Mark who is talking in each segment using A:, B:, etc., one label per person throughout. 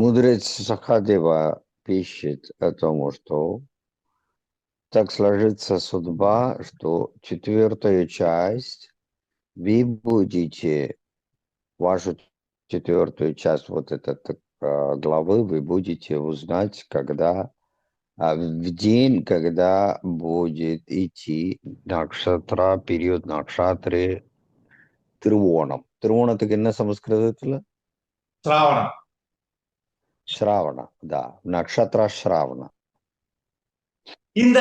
A: Мудрец Сахадева пишет о том, что так сложится судьба, что четвертую часть вы будете, вашу четвертую часть вот этой главы вы будете узнать, когда в день, когда будет идти накшатра, период накшатры Трувонам. Трувонத்துக்கு என்ன சமஸ்கிருதத்துல?
B: சிராவணம்.
A: Shravana, да, Nakshatra Shravana.
B: இந்த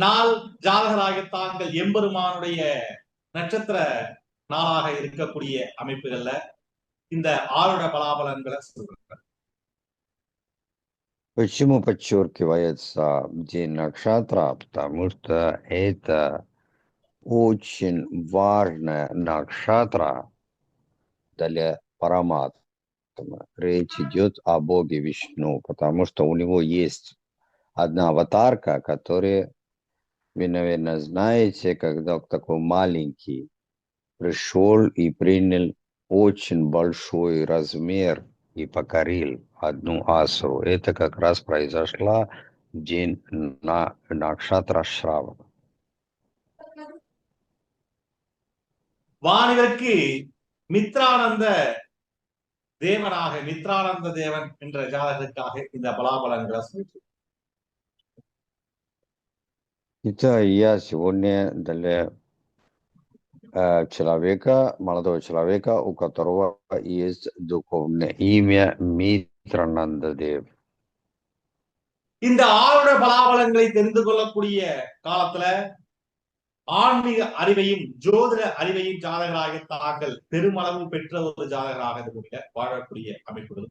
B: நாள் ஜாதகராக தாங்கள் எம்பெருமானுடைய நட்சத்திர நாளாக இருக்கக்கூடிய அமைப்புகள்ல இந்த ஆருட பலாபலன்களை சொல்றாங்க.
A: Почему подчеркивается день Накшатра? Потому что это очень важная Накшатра для Параматмы. Речь идет о Боге Вишну, потому что у него есть одна аватарка, которая, вы, наверное, знаете, когда такой маленький пришел и принял очень большой размер и покорил одну асуру. Это как раз произошло в день Накшатра Шравана.
B: வானிதற்கு மித்ரானந்த தேவனாக மித்ரானந்த தேவன் என்ற ஜாதகத்துக்காக இந்த பலாபலன்களை சொல்லிட்டு
A: Это я сегодня для человека, молодого человека, у которого есть духовное имя Митранандадев.
B: இந்த ஆருட பலாபலன்களை தெரிந்து கொள்ளக்கூடிய காலத்துல ஆன்மீக அறிவையும் ஜோதிட அறிவையும் ஜாதகராக தாங்கள் பெருமளவு பெற்ற ஒரு ஜாதகராக வாழக்கூடிய அமைப்புகள்.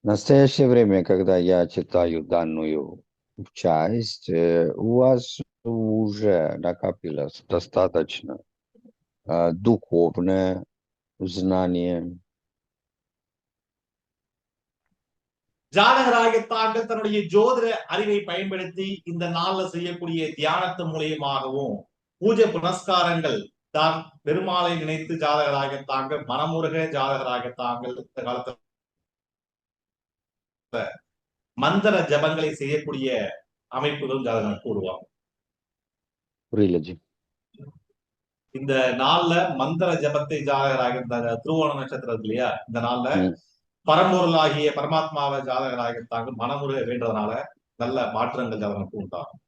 A: В настоящее время, когда я читаю данную часть, у вас уже накопилось достаточно духовное знание.
B: ஜாதகராக தாங்கள் தன்னுடைய ஜோதிட அறிவை பயன்படுத்தி இந்த நாள்ல செய்யக்கூடிய தியானத்து மூலியமாகவும் பூஜை புனஸ்காரங்கள் தான் பெருமாளை நினைத்து ஜாதகராக தாங்கள் மனமுருக ஜாதகராக தாங்கள் இந்த காலத்துல மந்திர ஜபங்களை செய்யக்கூடிய அமைப்புகளும் ஜாதகம் கூடுவாங்க.
A: புரியலஜி.
B: இந்த நாள்ல மந்திர ஜபத்தை ஜாதகராக இந்த திருவோண நட்சத்திரம் இல்லையா, இந்த நாள்ல பரம்பொருளாகிய பரமாத்மாவை ஜாதகராக தாங்கள் மனமுருக வேண்டதுனால நல்ல மாற்றங்கள் ஜாதகனுக்கு உண்டாகும்.